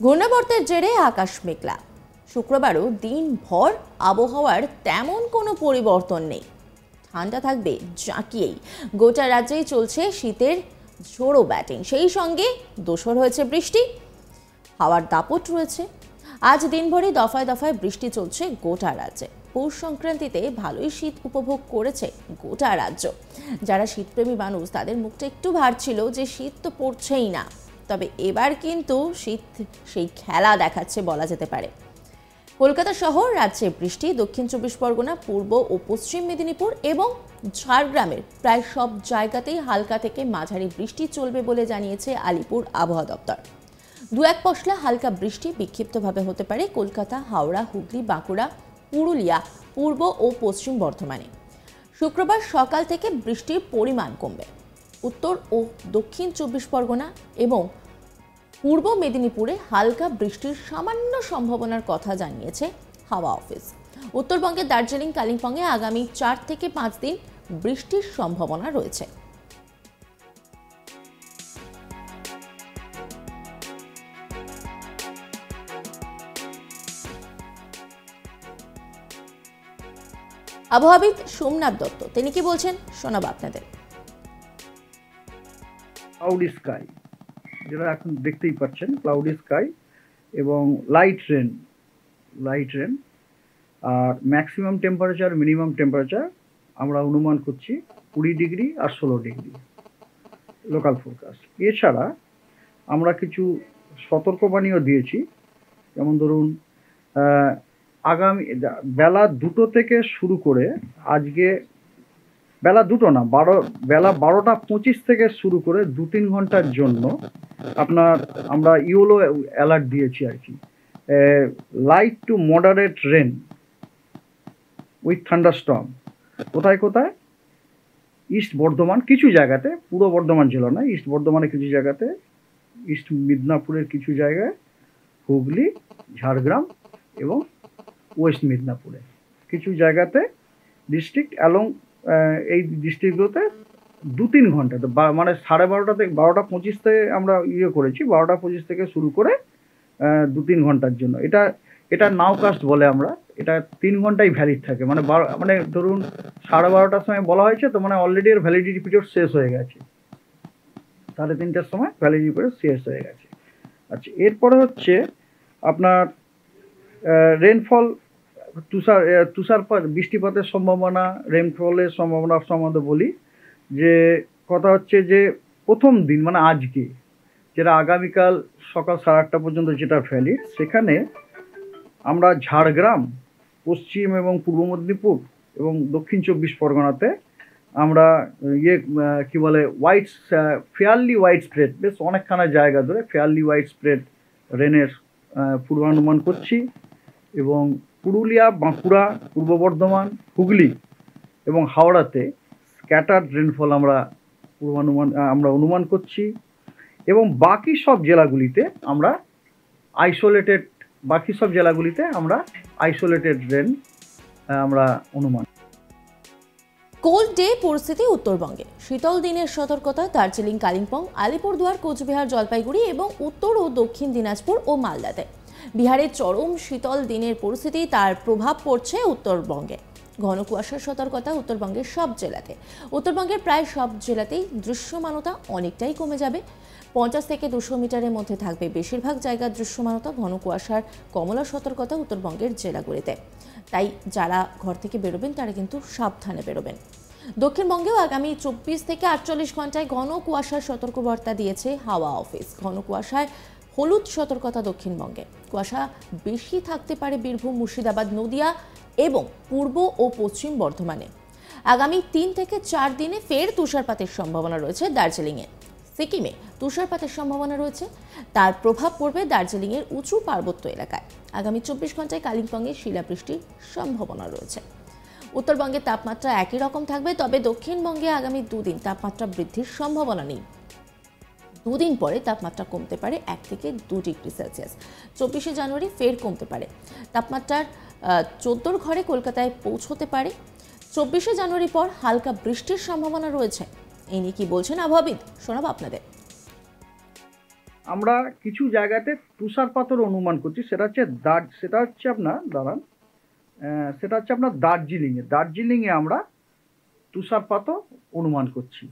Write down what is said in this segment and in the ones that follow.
ঘূর্ণাবর্তের জেরে আকাশ মেঘলা। শুক্রবারও দিনভর আবহাওয়ার তেমন কোনো পরিবর্তন নেই। ঠান্ডা থাকবে জাঁকিয়েই। গোটা রাজ্যেই চলছে শীতের ঝোড়ো ব্যাটিং, সেই সঙ্গে দোসর হয়েছে বৃষ্টি, হাওয়ার দাপট রয়েছে। আজ দিনভরই দফায় দফায় বৃষ্টি চলছে গোটা রাজ্যে। পৌষ সংক্রান্তিতে ভালোই শীত উপভোগ করেছে গোটা রাজ্য। যারা শীতপ্রেমী মানুষ তাদের মুখটা একটু ভার ছিল যে শীত তো পড়ছেই না, তবে এবার কিন্তু শীত সেই খেলা দেখাচ্ছে বলা যেতে পারে। কলকাতা শহর রাজ্যে বৃষ্টি। দক্ষিণ 24 পরগনা, পূর্ব ও পশ্চিম মেদিনীপুর এবং ঝাড়গ্রামের প্রায় সব জায়গাতেই হালকা থেকে মাঝারি বৃষ্টি চলবে বলে জানিয়েছে আলিপুর আবহাওয়া দপ্তর। দু এক পশলা হালকা বৃষ্টি বিক্ষিপ্তভাবে হতে পারে কলকাতা, হাওড়া, হুগলি, বাঁকুড়া, পুরুলিয়া, পূর্ব ও পশ্চিম বর্ধমানে। শুক্রবার সকাল থেকে বৃষ্টির পরিমাণ কমবে। উত্তর ও দক্ষিণ 24 পরগনা এবং পূর্ব মেদিনীপুরে হালকা বৃষ্টির সামান্য সম্ভাবনার কথা জানিয়েছে হাওয়া অফিস। উত্তরবঙ্গের দার্জিলিং, কালিম্পংয়ে আগামী 4 থেকে 5 দিন বৃষ্টির সম্ভাবনা রয়েছে। আবহাওয়াবিদ সোমনাথ দত্ত তিনি কি বলছেন শোনাবো আপনাদের। ক্লাউডি স্কাই, যেটা এখন দেখতেই পাচ্ছেন, ক্লাউডি স্কাই এবং লাইট রেন আর ম্যাক্সিমাম টেম্পারেচার মিনিমাম টেম্পারেচার আমরা অনুমান করছি 20 ডিগ্রি আর 16 ডিগ্রি লোকাল ফোরকাস্ট। এছাড়া আমরা কিছু সতর্কবাণীও দিয়েছি, যেমন ধরুন আগামী বেলা 2টো থেকে শুরু করে, আজকে বেলা 2টো না, বেলা 12টা 25 থেকে শুরু করে 2-3 ঘন্টার জন্য আমরা ইয়েলো অ্যালার্ট দিয়েছি আর কি। Light to moderate rain with thunderstorm. কোথায় কোথায়? ইস্ট বর্ধমান কিছু জায়গাতে, পুরো বর্ধমান জেলা নয়, ইস্ট বর্ধমানে কিছু জায়গাতে, ইস্ট মিদনাপুরের কিছু জায়গায়, হুগলি, ঝাড়গ্রাম এবং ওয়েস্ট মিদনাপুরে কিছু জায়গাতে ডিস্ট্রিক্ট অ্যালং এই ডিস্ট্রিক্টগুলোতে 2-3 ঘন্টাতে, মানে 12:30 থেকে 12টা 25 থেকে আমরা করেছি, 12টা 25 থেকে শুরু করে 2-3 ঘন্টার জন্য। এটা নাওকাস্ট বলে আমরা, এটা 3 ঘন্টাই ভ্যালিড থাকে, মানে ধরুন 12:30টার সময় বলা হয়েছে, তো মানে অলরেডি এর ভ্যালিডিটি পিরিয়ড শেষ হয়ে গেছে, 3:30টার সময় ভ্যালিডিটি পিরিয়ড শেষ হয়ে গেছে। আচ্ছা, এরপরে হচ্ছে আপনার রেনফল, তুষারপাত, বৃষ্টিপাতের সম্ভাবনা, রেনফলের সম্ভাবনা সম্বন্ধে বলি। যে কথা হচ্ছে যে প্রথম দিন মানে আজকে, যেটা আগামীকাল সকাল 8:30টা পর্যন্ত যেটা ভ্যালিড, সেখানে আমরা ঝাড়গ্রাম, পশ্চিম এবং পূর্ব মেদিনীপুর এবং দক্ষিণ 24 পরগনাতে আমরা ফেয়ারলি ওয়াইড স্প্রেড, বেশ অনেকখানা জায়গা ধরে ফেয়ারলি ওয়াইড স্প্রেড রেনের পূর্বানুমান করছি। এবং পুরুলিয়া, বাঁকুড়া, পূর্ব বর্ধমান, হুগলি এবং হাওড়াতে স্ক্যাটার্ড রেনফল আমরা অনুমান করছি। এবং বাকি সব জেলাগুলিতে আমরা আইসোলেটেড রেন আমরা অনুমান। কোল্ড ডে পরিস্থিতি উত্তরবঙ্গে। শীতল দিনের সতর্কতা দার্জিলিং, কালিম্পং, আলিপুরদুয়ার, কোচবিহার, জলপাইগুড়ি এবং উত্তর ও দক্ষিণ দিনাজপুর ও মালদাতে। বিহারের চরম শীতল দিনের পরিস্থিতি, তার প্রভাব পড়ছে উত্তরবঙ্গে। ঘন কুয়াশার সতর্কতা উত্তরবঙ্গের সব জেলাতে। উত্তরবঙ্গের প্রায় সব জেলাতেই দৃশ্যমানতা অনেকটাই কমে যাবে। 50 থেকে 200 মিটারের মধ্যে থাকবে বেশিরভাগ জায়গার দৃশ্যমানতা। ঘন কুয়াশার কমলা সতর্কতা উত্তরবঙ্গের জেলাগুলিতে, তাই যারা ঘর থেকে বেরোবেন তারা কিন্তু সাবধানে বেরোবেন। দক্ষিণবঙ্গেও আগামী 24 থেকে 48 ঘন্টায় ঘন কুয়াশার সতর্কবার্তা দিয়েছে হাওয়া অফিস। ঘন কুয়াশায় হলুদ সতর্কতা দক্ষিণবঙ্গে। কুয়াশা বেশি থাকতে পারে বীরভূম, মুর্শিদাবাদ, নদিয়া এবং পূর্ব ও পশ্চিম বর্ধমানে। আগামী 3 থেকে 4 দিনে ফের তুষারপাতের সম্ভাবনা রয়েছে দার্জিলিংয়ে। সিকিমে তুষারপাতের সম্ভাবনা রয়েছে, তার প্রভাব পড়বে দার্জিলিংয়ের উঁচু পার্বত্য এলাকায়। আগামী 24 ঘন্টায় কালিম্পংয়ে শিলাবৃষ্টির সম্ভাবনা রয়েছে। উত্তরবঙ্গের তাপমাত্রা একই রকম থাকবে, তবে দক্ষিণবঙ্গে আগামী 2 দিন তাপমাত্রা বৃদ্ধির সম্ভাবনা নেই। 2 দিন পরে তাপমাত্রা কমতে পারে 1 থেকে 2 ডিগ্রি সেলসিয়াস। 24শে জানুয়ারি ফের কমতে পারে। তাপমাত্রার 14 ঘরে কলকাতায় পৌঁছতে পারে। 24শে জানুয়ারি পর হালকা বৃষ্টির সম্ভাবনা রয়েছে। এই নিয়ে কি বলছেন আবহাওয়াবিদ শোনাবো আপনাদের। আমরা কিছু জায়গাতে তুষারপাতের অনুমান করছি, সেটা হচ্ছে আপনার দার্জিলিংয়ে আমরা তুষারপাতও অনুমান করছি।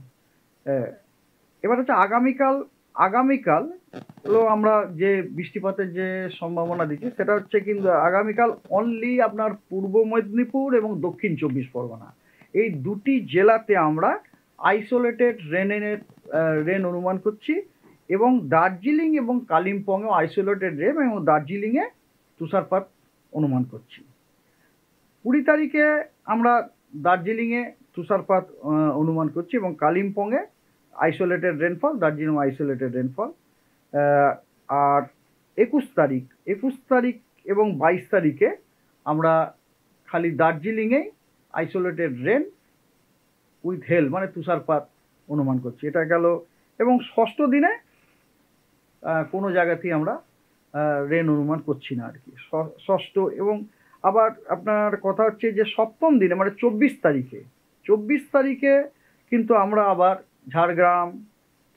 এবার হচ্ছে আগামীকাল হলো আমরা যে বৃষ্টিপাতের যে সম্ভাবনা দিচ্ছি সেটা হচ্ছে কিন্তু আগামীকাল অনলি আপনার পূর্ব মেদিনীপুর এবং দক্ষিণ 24 পরগনা এই দুটি জেলাতে আমরা আইসোলেটেড রেন অনুমান করছি, এবং দার্জিলিং এবং কালিম্পংয়েও আইসোলেটেড রেন এবং দার্জিলিংয়ে তুষারপাত অনুমান করছি। 20 তারিখে আমরা দার্জিলিংয়ে তুষারপাত অনুমান করছি এবং কালিম্পংয়ে isolated rainfall, Darjeeling isolated rainfall. আর 21 তারিখ এবং 22 তারিখে আমরা খালি দার্জিলিংয়েই আইসোলেটেড রেন উইথ হেল মানে তুষারপাত অনুমান করছি। এটা গেল। এবং 6ষ্ঠ দিনে কোনো জায়গাতেই আমরা রেন অনুমান করছি না আর কি, 6ষ্ঠ। এবং আবার আপনার কথা হচ্ছে যে 7ম দিনে মানে 24 তারিখে কিন্তু আমরা আবার ঝাড়গ্রাম,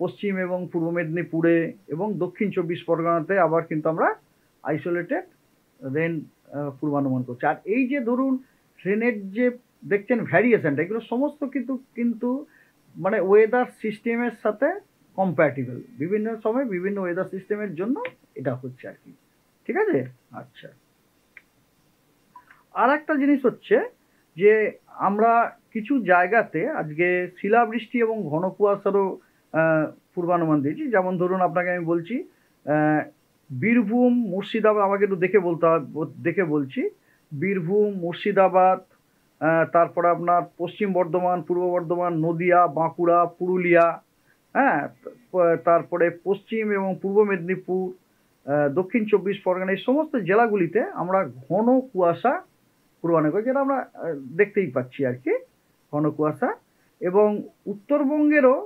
পশ্চিম এবং পূর্ব মেদিনীপুরে এবং দক্ষিণ 24 পরগনাতে আবার কিন্তু আমরা আইসোলেটেড রেন পূর্বানুমান করছি। আর এই যে ধরুন ট্রেনের যে দেখছেন ভ্যারিয়েশনটা, এগুলো সমস্ত কিন্তু মানে ওয়েদার সিস্টেমের সাথে কম্প্যাটিবল, বিভিন্ন সময় বিভিন্ন ওয়েদার সিস্টেমের জন্য এটা হচ্ছে আর কি। ঠিক আছে? আচ্ছা, আর একটা জিনিস হচ্ছে যে আমরা কিছু জায়গাতে আজকে শিলাবৃষ্টি এবং ঘন কুয়াশারও পূর্বানুমান দিয়েছি। যেমন ধরুন আপনাকে আমি বলছি বীরভূম, মুর্শিদাবাদ, আমাকে একটু দেখে বলছি, বীরভূম, মুর্শিদাবাদ, তারপরে আপনার পশ্চিম বর্ধমান, পূর্ব বর্ধমান, নদিয়া, বাঁকুড়া, পুরুলিয়া, হ্যাঁ, তারপরে পশ্চিম এবং পূর্ব মেদিনীপুর, দক্ষিণ 24 পরগনা, এই সমস্ত জেলাগুলিতে আমরা ঘন কুয়াশা পূর্বানুমান করি, যেটা আমরা দেখতেই পাচ্ছি আর কি, ঘন কুয়াশা। এবং উত্তরবঙ্গেরও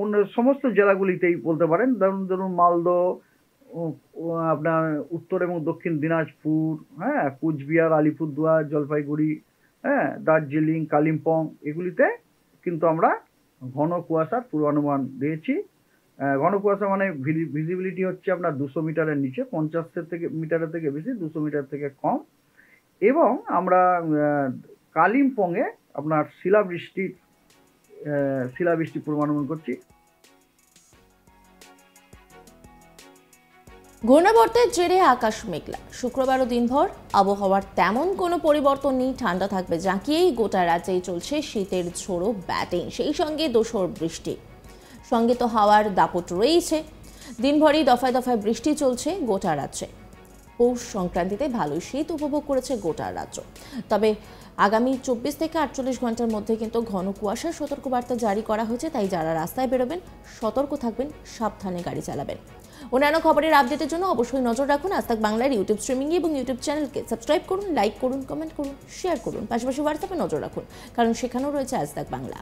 অন্য সমস্ত জেলাগুলিতেই বলতে পারেন, ধরুন মালদহ, আপনার উত্তর এবং দক্ষিণ দিনাজপুর, হ্যাঁ, কুচবিহার, আলিপুরদুয়ার, জলপাইগুড়ি, হ্যাঁ, দার্জিলিং, কালিম্পং, এগুলিতে কিন্তু আমরা ঘন কুয়াশার পূর্বানুমান দিয়েছি। ঘন কুয়াশা মানে ভিজিবিলিটি হচ্ছে আপনার 200 মিটারের নিচে, 50 মিটারের থেকে বেশি, 200 মিটার থেকে কম। এবং আমরা কালিম্পংয়ে আপনার শিলাবৃষ্টি পূর্বানুমান করছি। ঘূর্ণাবর্তের জেরে আকাশ মেঘলা, শুক্রবারও দিনভর আবহাওয়ার তেমন কোনো পরিবর্তন নেই, ঠান্ডা থাকবে জাঁকিয়েই। গোটা রাজ্যেই চলছে শীতের ঝোড়ো ব্যাটিং, সেই সঙ্গে দোসর বৃষ্টি, সঙ্গে তো হাওয়ার দাপট রয়েছে। দিনভরই দফায় দফায় বৃষ্টি চলছে গোটা রাজ্যে। পৌষ সংক্রান্তিতে ভালোই শীত উপভোগ করেছে গোটা রাজ্য। তবে আগামী 24 থেকে 48 ঘন্টার মধ্যে কিন্তু ঘন কুয়াশার সতর্কবার্তা জারি করা হয়েছে, তাই যারা রাস্তায় বেরোবেন সতর্ক থাকবেন, সাবধানে গাড়ি চালাবেন। অন্যান্য খবরের আপডেটের জন্য অবশ্যই নজর রাখুন আজ তাক বাংলার ইউটিউব স্ট্রিমিং এবং ইউটিউব চ্যানেলকে সাবস্ক্রাইব করুন, লাইক করুন, কমেন্ট করুন, শেয়ার করুন, পাশাপাশি হোয়াটসঅ্যাপে নজর রাখুন, কারণ সেখানেও রয়েছে আজ তাক বাংলা।